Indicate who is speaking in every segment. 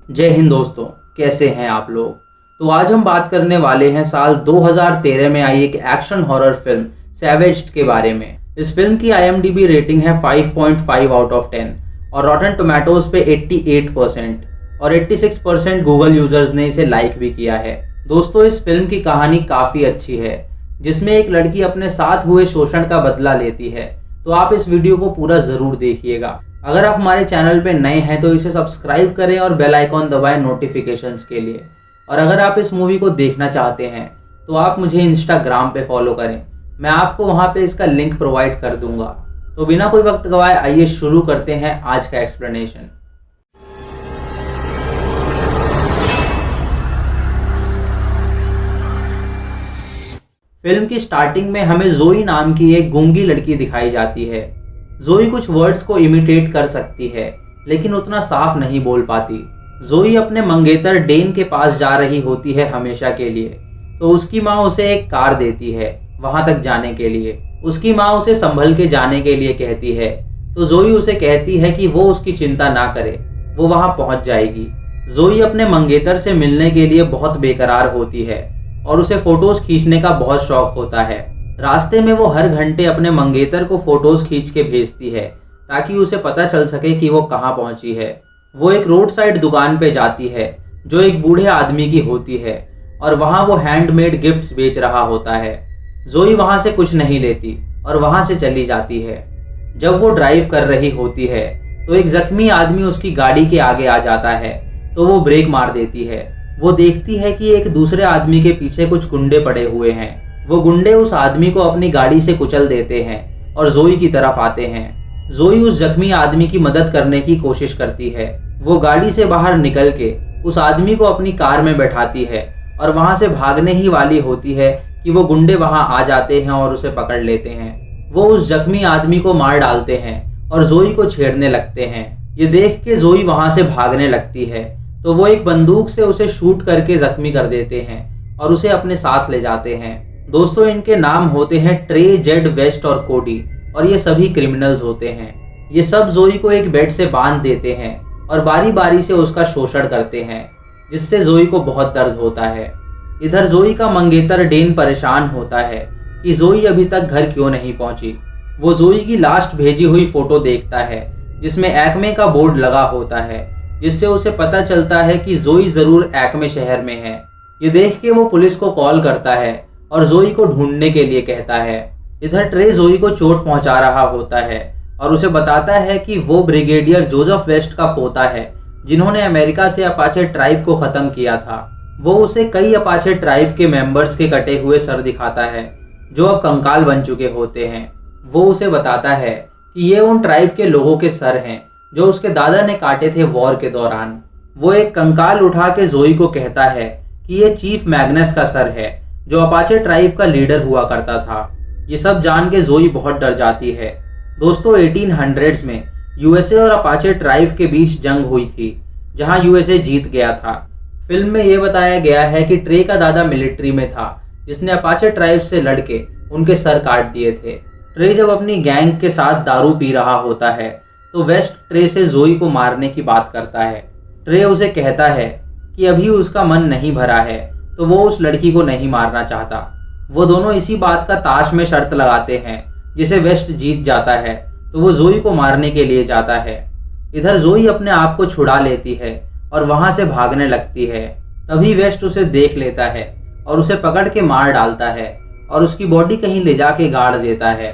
Speaker 1: जय हिंद दोस्तों, कैसे हैं आप लोग। तो आज हम बात करने वाले हैं साल 2013 में आई एक एक्शन हॉरर फिल्म सैवेज्ड के बारे में। इस फिल्म की IMDb रेटिंग है 5.5 आउट ऑफ 10 और रॉटन टोमेटोज पे 88% और 86% गूगल यूजर्स ने इसे लाइक भी किया है। दोस्तों, इस फिल्म की कहानी काफ़ी अच्छी है जिसमें एक लड़की अपने साथ हुए शोषण का बदला लेती है। तो आप इस वीडियो को पूरा ज़रूर देखिएगा। अगर आप हमारे चैनल पे नए हैं तो इसे सब्सक्राइब करें और बेल आइकॉन दबाएं नोटिफिकेशंस के लिए। और अगर आप इस मूवी को देखना चाहते हैं तो आप मुझे इंस्टाग्राम पे फॉलो करें, मैं आपको वहाँ पे इसका लिंक प्रोवाइड कर दूंगा। तो बिना कोई वक्त गवाए आइए शुरू करते हैं आज का एक्सप्लेनेशन। फिल्म की स्टार्टिंग में हमें जोई नाम की एक गूंगी लड़की दिखाई जाती है। जोई कुछ वर्ड्स को इमिटेट कर सकती है लेकिन उतना साफ नहीं बोल पाती। जोई अपने मंगेतर डेन के पास जा रही होती है हमेशा के लिए, तो उसकी माँ उसे एक कार देती है वहां तक जाने के लिए। उसकी माँ उसे संभल के जाने के लिए कहती है, तो जोई उसे कहती है कि वो उसकी चिंता ना करे, वो वहां पहुंच जाएगी। जोई अपने मंगेतर से मिलने के लिए बहुत बेकरार होती है और उसे फोटोज खींचने का बहुत शौक होता है। रास्ते में वो हर घंटे अपने मंगेतर को फोटोज खींच के भेजती है ताकि उसे पता चल सके कि वो कहाँ पहुंची है। वो एक रोड साइड दुकान पे जाती है जो एक बूढ़े आदमी की होती है और वहाँ वो हैंडमेड गिफ्ट्स बेच रहा होता है। जोई वहाँ से कुछ नहीं लेती और वहाँ से चली जाती है। जब वो ड्राइव कर रही होती है तो एक जख्मी आदमी उसकी गाड़ी के आगे आ जाता है, तो वो ब्रेक मार देती है। वो देखती है कि एक दूसरे आदमी के पीछे कुछ गुंडे पड़े हुए हैं। वो गुंडे उस आदमी को अपनी गाड़ी से कुचल देते हैं और जोई की तरफ आते हैं। जोई उस जख्मी आदमी की मदद करने की कोशिश करती है। वो गाड़ी से बाहर निकल के उस आदमी को अपनी कार में बैठाती है और वहां से भागने ही वाली होती है कि वो गुंडे वहां आ जाते हैं और उसे पकड़ लेते हैं। वो उस जख्मी आदमी को मार डालते हैं और जोई को छेड़ने लगते हैं। ये देख के जोई वहां से भागने लगती है, तो वो एक बंदूक से उसे शूट करके जख्मी कर देते हैं और उसे अपने साथ ले जाते हैं। दोस्तों, इनके नाम होते हैं ट्रे, जेड, वेस्ट और कोडी और ये सभी क्रिमिनल्स होते हैं। ये सब जोई को एक बेड से बांध देते हैं और बारी बारी से उसका शोषण करते हैं, जिससे जोई को बहुत दर्द होता है। इधर जोई का मंगेतर डेन परेशान होता है कि जोई अभी तक घर क्यों नहीं पहुंची। वो जोई की लास्ट भेजी हुई फोटो देखता है जिसमें एक्मे का बोर्ड लगा होता है, जिससे उसे पता चलता है कि जोई जरूर एक्मे शहर में है। ये देख के वो पुलिस को कॉल करता है और जोई को ढूंढने के लिए कहता है। इधर ट्रे जोई को चोट पहुंचा रहा होता है और उसे बताता है कि वो ब्रिगेडियर जोसेफ वेस्ट का पोता है जिन्होंने अमेरिका से अपाचे ट्राइब को खत्म किया था। वो उसे कई अपाचे ट्राइब के मेंबर्स के कटे हुए सर दिखाता है जो अब कंकाल बन चुके होते हैं। वो उसे बताता है कि ये उन ट्राइब के लोगों के सर हैं जो उसके दादा ने काटे थे वॉर के दौरान। वो एक कंकाल उठा के जोई को कहता है कि ये चीफ मैग्नस का सर है जो अपाचे ट्राइब का लीडर हुआ करता था। ये सब जान के जोई बहुत डर जाती है। दोस्तों, 1800s में USA और अपाचे ट्राइब के बीच जंग हुई थी जहां USA जीत गया था। फिल्म में ये बताया गया है कि ट्रे का दादा मिलिट्री में था जिसने अपाचे ट्राइब से लड़के उनके सर काट दिए थे। ट्रे जब अपनी गैंग के साथ दारू पी रहा होता है तो वेस्ट ट्रे से जोई को मारने की बात करता है। ट्रे उसे कहता है कि अभी उसका मन नहीं भरा है, तो वो उस लड़की को नहीं मारना चाहता। वो दोनों इसी बात का ताश में शर्त लगाते हैं, जिसे वेस्ट जीत जाता है तो वो जोई को मारने के लिए जाता है। इधर जोई अपने आप को छुड़ा लेती है और वहां से भागने लगती है। तभी वेस्ट उसे देख लेता है और उसे पकड़ के मार डालता है और उसकी बॉडी कहीं ले जाके गाड़ देता है।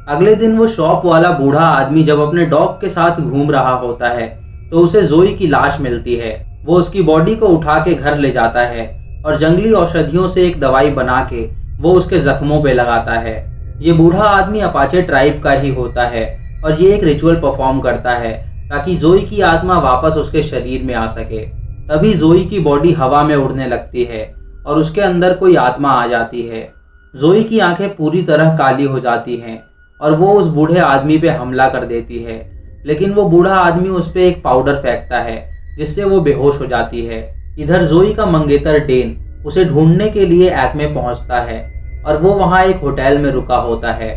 Speaker 1: अगले दिन वो शॉप वाला बूढ़ा आदमी जब अपने डॉग के साथ घूम रहा होता है तो उसे जोई की लाश मिलती है। वो उसकी बॉडी को उठा के घर ले जाता है और जंगली औषधियों से एक दवाई बना के वो उसके जख्मों पे लगाता है। ये बूढ़ा आदमी अपाचे ट्राइब का ही होता है और ये एक रिचुअल परफॉर्म करता है ताकि जोई की आत्मा वापस उसके शरीर में आ सके। तभी जोई की बॉडी हवा में उड़ने लगती है और उसके अंदर कोई आत्मा आ जाती है। जोई की आंखें पूरी तरह काली हो जाती हैं और वो उस बूढ़े आदमी पे हमला कर देती है, लेकिन वो बूढ़ा आदमी उस पे एक पाउडर फेंकता है जिससे वो बेहोश हो जाती है। इधर जोई का मंगेतर डेन उसे ढूंढने के लिए एक्मे पहुंचता है और वो वहां एक होटल में रुका होता है।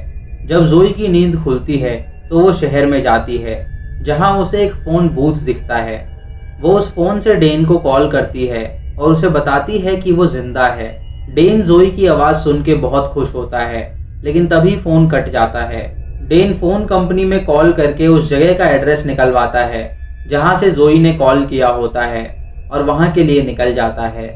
Speaker 1: जब जोई की नींद खुलती है तो वो शहर में जाती है जहां उसे एक फोन बूथ दिखता है। वो उस फोन से डेन को कॉल करती है और उसे बताती है कि वो जिंदा है। डेन जोई की आवाज़ सुन के बहुत खुश होता है, लेकिन तभी फ़ोन कट जाता है। डेन फ़ोन कंपनी में कॉल करके उस जगह का एड्रेस निकलवाता है जहां से जोई ने कॉल किया होता है और वहां के लिए निकल जाता है।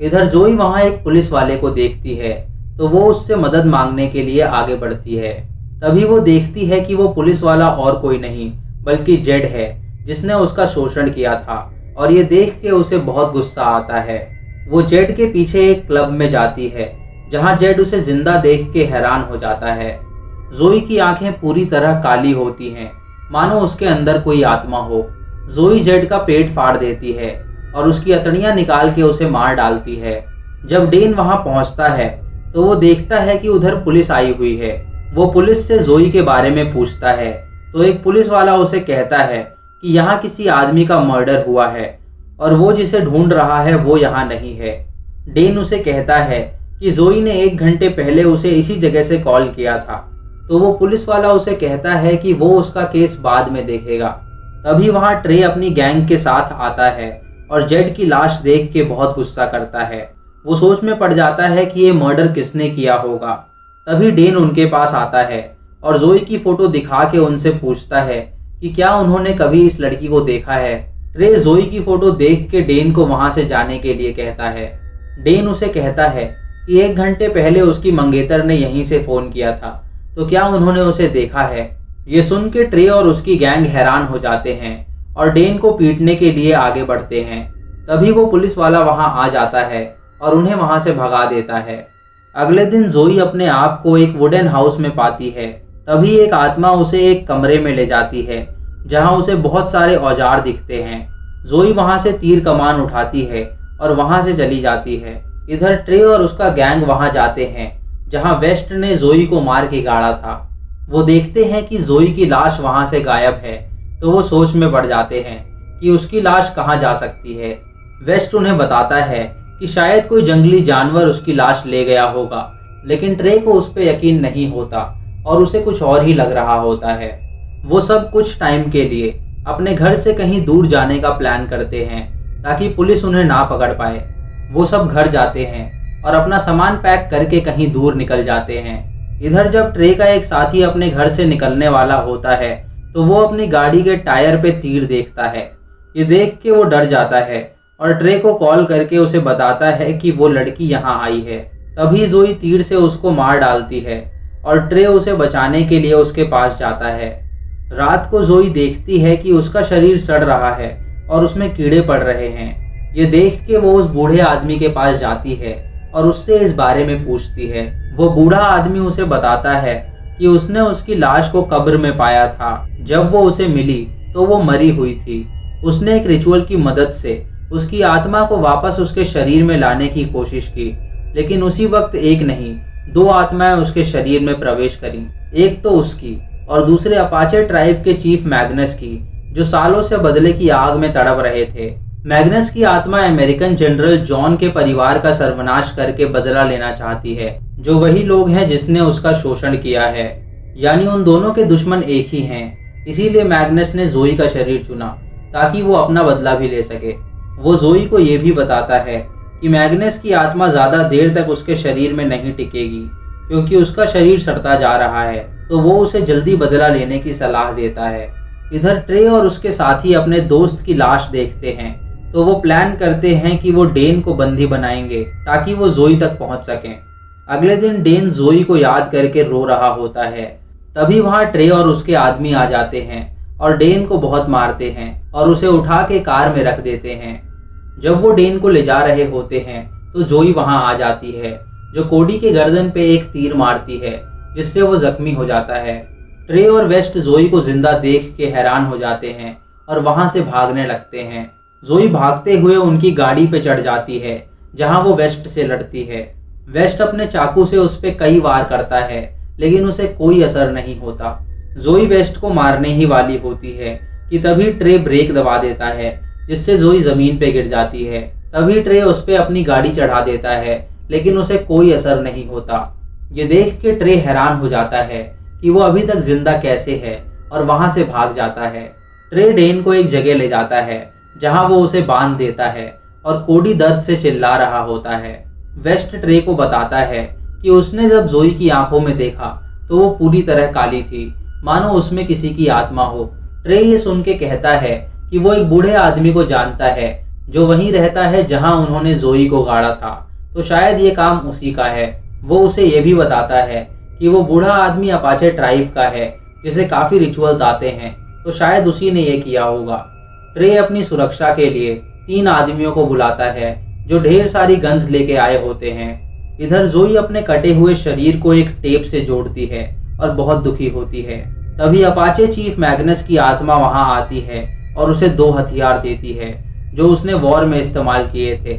Speaker 1: इधर जोई वहां एक पुलिस वाले को देखती है तो वो उससे मदद मांगने के लिए आगे बढ़ती है। तभी वो देखती है कि वो पुलिस वाला और कोई नहीं बल्कि जेड है, जिसने उसका शोषण किया था, और ये देख के उसे बहुत गुस्सा आता है। वो जेड के पीछे एक क्लब में जाती है जहां जेड उसे जिंदा देख के हैरान हो जाता है। जोई की आंखें पूरी तरह काली होती हैं, मानो उसके अंदर कोई आत्मा हो। जोई जेड का पेट फाड़ देती है और उसकी अतड़ियां निकाल के उसे मार डालती है। जब डेन वहां पहुंचता है तो वो देखता है कि उधर पुलिस आई हुई है। वो पुलिस से जोई के बारे में पूछता है तो एक पुलिस वाला उसे कहता है कि यहाँ किसी आदमी का मर्डर हुआ है और वो जिसे ढूंढ रहा है वो यहाँ नहीं है। डेन उसे कहता है कि जोई ने 1 घंटे पहले उसे इसी जगह से कॉल किया था। तो वो पुलिस वाला उसे कहता है कि वो उसका केस बाद में देखेगा। तभी वहाँ ट्रे अपनी गैंग के साथ आता है और जेड की लाश देख के बहुत गुस्सा करता है। वो सोच में पड़ जाता है कि ये मर्डर किसने किया होगा। तभी डेन उनके पास आता है और जोई की फोटो दिखा के उनसे पूछता है कि क्या उन्होंने कभी इस लड़की को देखा है। ट्रे जोई की फोटो देख के डेन को वहां से जाने के लिए कहता है। डेन उसे कहता है कि 1 घंटे पहले उसकी मंगेतर ने यहीं से फोन किया था, तो क्या उन्होंने उसे देखा है। ये सुन के ट्रे और उसकी गैंग हैरान हो जाते हैं और डेन को पीटने के लिए आगे बढ़ते हैं। तभी वो पुलिस वाला वहां आ जाता है और उन्हें वहां से भगा देता है। अगले दिन जोई अपने आप को एक वुडन हाउस में पाती है। तभी एक आत्मा उसे एक कमरे में ले जाती है जहां उसे बहुत सारे औजार दिखते हैं। जोई वहां से तीर कमान उठाती है और वहां से चली जाती है। इधर ट्रे और उसका गैंग वहां जाते हैं जहां वेस्ट ने जोई को मार के गाड़ा था। वो देखते हैं कि जोई की लाश वहां से गायब है, तो वो सोच में पड़ जाते हैं कि उसकी लाश कहाँ जा सकती है। वेस्ट उन्हें बताता है कि शायद कोई जंगली जानवर उसकी लाश ले गया होगा, लेकिन ट्रे को उस पर यकीन नहीं होता और उसे कुछ और ही लग रहा होता है। वो सब कुछ टाइम के लिए अपने घर से कहीं दूर जाने का प्लान करते हैं ताकि पुलिस उन्हें ना पकड़ पाए। वो सब घर जाते हैं और अपना सामान पैक करके कहीं दूर निकल जाते हैं। इधर जब ट्रे का एक साथी अपने घर से निकलने वाला होता है तो वो अपनी गाड़ी के टायर पे तीर देखता है। ये देख के वो डर जाता है और ट्रे को कॉल करके उसे बताता है कि वो लड़की यहाँ आई है। तभी जोई तीर से उसको मार डालती है और ट्रे उसे बचाने के लिए उसके पास जाता है। रात को जोई देखती है कि उसका शरीर सड़ रहा है और उसमें कीड़े पड़ रहे हैं। ये देख के वो उस बूढ़े आदमी के पास जाती है और उससे इस बारे में पूछती है। वो बूढ़ा आदमी उसे बताता है कि उसने उसकी लाश को कब्र में पाया था। जब वो उसे मिली तो वो मरी हुई थी। उसने एक रिचुअल की मदद से उसकी आत्मा को वापस उसके शरीर में लाने की कोशिश की, लेकिन उसी वक्त एक नहीं 2 आत्माएं उसके शरीर में प्रवेश करी। एक तो उसकी और दूसरे अपाचे ट्राइब के चीफ मैग्नस की, जो सालों से बदले की आग में तड़प रहे थे। मैग्नस की आत्मा अमेरिकन जनरल जॉन के परिवार का सर्वनाश करके बदला लेना चाहती है, जो वही लोग हैं जिसने उसका शोषण किया है। यानी उन दोनों के दुश्मन एक ही हैं। इसीलिए मैग्नस ने जोई का शरीर चुना ताकि वो अपना बदला भी ले सके। वो जोई को ये भी बताता है कि मैग्नस की आत्मा ज़्यादा देर तक उसके शरीर में नहीं टिकेगी क्योंकि उसका शरीर सड़ता जा रहा है, तो वो उसे जल्दी बदला लेने की सलाह देता है। इधर ट्रे और उसके साथी अपने दोस्त की लाश देखते हैं तो वो प्लान करते हैं कि वो डेन को बंदी बनाएंगे ताकि वो जोई तक पहुंच सकें। अगले दिन डेन जोई को याद करके रो रहा होता है। तभी वहां ट्रे और उसके आदमी आ जाते हैं और डेन को बहुत मारते हैं और उसे उठा के कार में रख देते हैं। जब वो डेन को ले जा रहे होते हैं तो जोई वहां आ जाती है, जो कोडी के गर्दन पे एक तीर मारती है जिससे वो जख्मी हो जाता है। ट्रे और वेस्ट जोई को जिंदा देख के हैरान हो जाते हैं और वहां से भागने लगते हैं। जोई भागते हुए उनकी गाड़ी पे चढ़ जाती है जहां वो वेस्ट से लड़ती है। वेस्ट अपने चाकू से उस पर कई वार करता है लेकिन उसे कोई असर नहीं होता। जोई वेस्ट को मारने ही वाली होती है कि तभी ट्रे ब्रेक दबा देता है जिससे जोई जमीन पे गिर जाती है। तभी ट्रे उस पर अपनी गाड़ी चढ़ा देता है लेकिन उसे कोई असर नहीं होता। ये देख के ट्रे हैरान हो जाता है कि वो अभी तक जिंदा कैसे है और वहां से भाग जाता है। ट्रे डेन को एक जगह ले जाता है जहां वो उसे बांध देता है और कोडी दर्द से चिल्ला रहा होता है। वेस्ट ट्रे को बताता है कि उसने जब जोई की आंखों में देखा तो वो पूरी तरह काली थी, मानो उसमें किसी की आत्मा हो। ट्रे ये सुन के कहता है कि वो एक बूढ़े आदमी को जानता है जो वहीं रहता है जहां उन्होंने जोई को गाड़ा था, तो शायद ये काम उसी का है। वो उसे ये भी बताता है कि वो बूढ़ा आदमी अपाचे ट्राइब का है जिसे काफी रिचुअल्स आते हैं, तो शायद उसी ने ये किया होगा। ट्रे अपनी सुरक्षा के लिए 3 आदमियों को बुलाता है जो ढेर सारी गन्स लेके आए होते हैं। इधर जोई अपने कटे हुए शरीर को एक टेप से जोड़ती है और बहुत दुखी होती है। तभी अपाचे चीफ मैग्नस की आत्मा वहां आती है और उसे 2 हथियार देती है जो उसने वॉर में इस्तेमाल किए थे।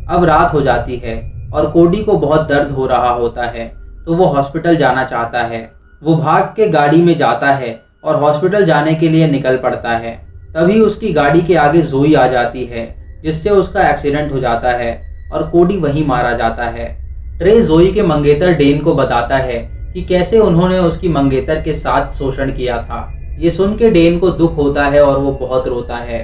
Speaker 1: अब रात हो जाती है और कोडी को बहुत दर्द हो रहा होता है, तो वो हॉस्पिटल जाना चाहता है। वो भाग के गाड़ी में जाता है और हॉस्पिटल जाने के लिए निकल पड़ता है। तभी उसकी गाड़ी के आगे जोई आ जाती है, जिससे उसका एक्सीडेंट हो जाता है और कोडी वहीं मारा जाता है। ट्रे जोई के मंगेतर डेन को बताता है कि कैसे उन्होंने उसकी मंगेतर के साथ शोषण किया था। ये सुन के डेन को दुख होता है और वो बहुत रोता है।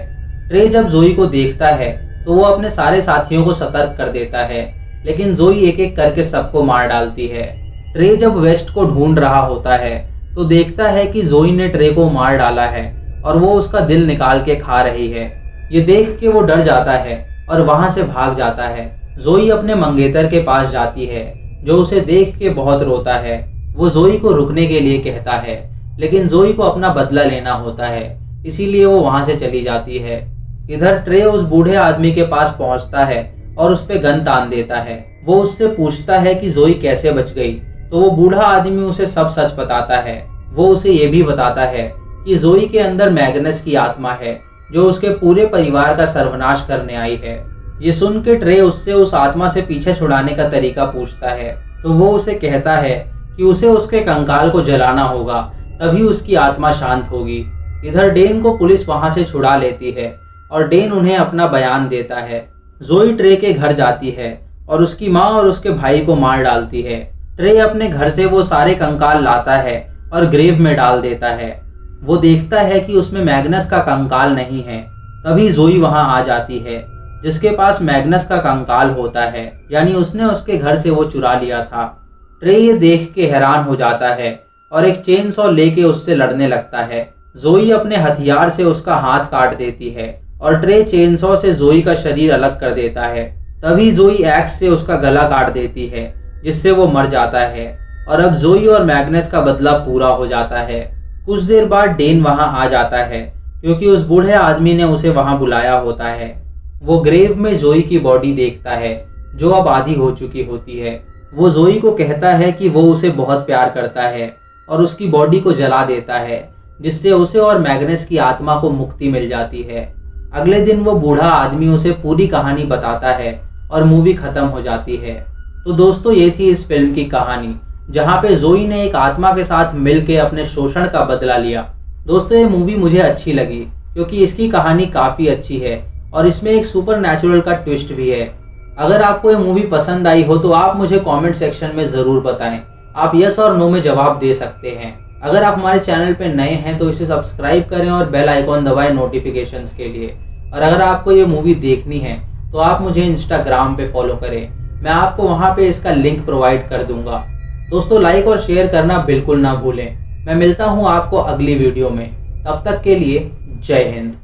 Speaker 1: ट्रे जब जोई को देखता है तो वो अपने सारे साथियों को सतर्क कर देता है, लेकिन जोई एक एक करके सबको मार डालती है। ट्रे जब वेस्ट को ढूंढ रहा होता है तो देखता है कि जोई ने ट्रे को मार डाला है और वो उसका दिल निकाल के खा रही है। ये देख के वो डर जाता है और वहां से भाग जाता है। जोई अपने मंगेतर के पास जाती है जो उसे देख के बहुत रोता है। वो जोई को रुकने के लिए कहता है, लेकिन जोई को अपना बदला लेना होता है, इसीलिए वो वहां से चली जाती है। इधर ट्रे उस बूढ़े आदमी के पास पहुंचता है और उस पे गन तान देता है। वो उससे पूछता है कि जोई कैसे बच गई, तो वो बूढ़ा आदमी उसे सब सच बताता है। वो उसे ये भी बताता है कि जोई के अंदर मैग्नस की आत्मा है जो उसके पूरे परिवार का सर्वनाश करने आई है। ये सुन के ट्रे उससे उस आत्मा से पीछे छुड़ाने का तरीका पूछता है, तो वो उसे कहता है कि उसे उसके कंकाल को जलाना होगा, तभी उसकी आत्मा शांत होगी। इधर डेन को पुलिस वहां से छुड़ा लेती है और डेन उन्हें अपना बयान देता है। जोई ट्रे के घर जाती है और उसकी माँ और उसके भाई को मार डालती है। ट्रे अपने घर से वो सारे कंकाल लाता है और ग्रेव में डाल देता है। वो देखता है कि उसमें मैग्नस का कंकाल नहीं है। तभी जोई वहां आ जाती है जिसके पास मैग्नस का कंकाल होता है, यानी उसने उसके घर से वो चुरा लिया था। ट्रे ये देख के हैरान हो जाता है और एक चेन सॉ लेके उससे लड़ने लगता है। जोई अपने हथियार से उसका हाथ काट देती है और ट्रे चेन सॉ से जोई का शरीर अलग कर देता है। तभी जोई एक्स से उसका गला काट देती है, जिससे वो मर जाता है और अब जोई और मैग्नस का बदला पूरा हो जाता है। कुछ देर बाद डेन वहां आ जाता है क्योंकि उस बूढ़े आदमी ने उसे वहां बुलाया होता है। वो ग्रेव में जोई की बॉडी देखता है जो अब आधी हो चुकी होती है। वो जोई को कहता है कि वो उसे बहुत प्यार करता है और उसकी बॉडी को जला देता है, जिससे उसे और मैग्नस की आत्मा को मुक्ति मिल जाती है। अगले दिन वो बूढ़ा आदमी उसे पूरी कहानी बताता है और मूवी खत्म हो जाती है। तो दोस्तों, ये थी इस फिल्म की कहानी, जहाँ पे जोई ने एक आत्मा के साथ मिलकर अपने शोषण का बदला लिया। दोस्तों, ये मूवी मुझे अच्छी लगी क्योंकि इसकी कहानी काफ़ी अच्छी है और इसमें एक सुपर नेचुरल का ट्विस्ट भी है। अगर आपको ये मूवी पसंद आई हो तो आप मुझे कमेंट सेक्शन में ज़रूर बताएं। आप यस और नो में जवाब दे सकते हैं। अगर आप हमारे चैनल पे नए हैं तो इसे सब्सक्राइब करें और बेल आइकॉन दबाएं नोटिफिकेशंस के लिए। और अगर आपको ये मूवी देखनी है तो आप मुझे इंस्टाग्राम पे फॉलो करें, मैं आपको वहाँ पे इसका लिंक प्रोवाइड कर दूंगा। दोस्तों, लाइक और शेयर करना बिल्कुल ना भूलें। मैं मिलता हूँ आपको अगली वीडियो में, तब तक के लिए जय हिंद।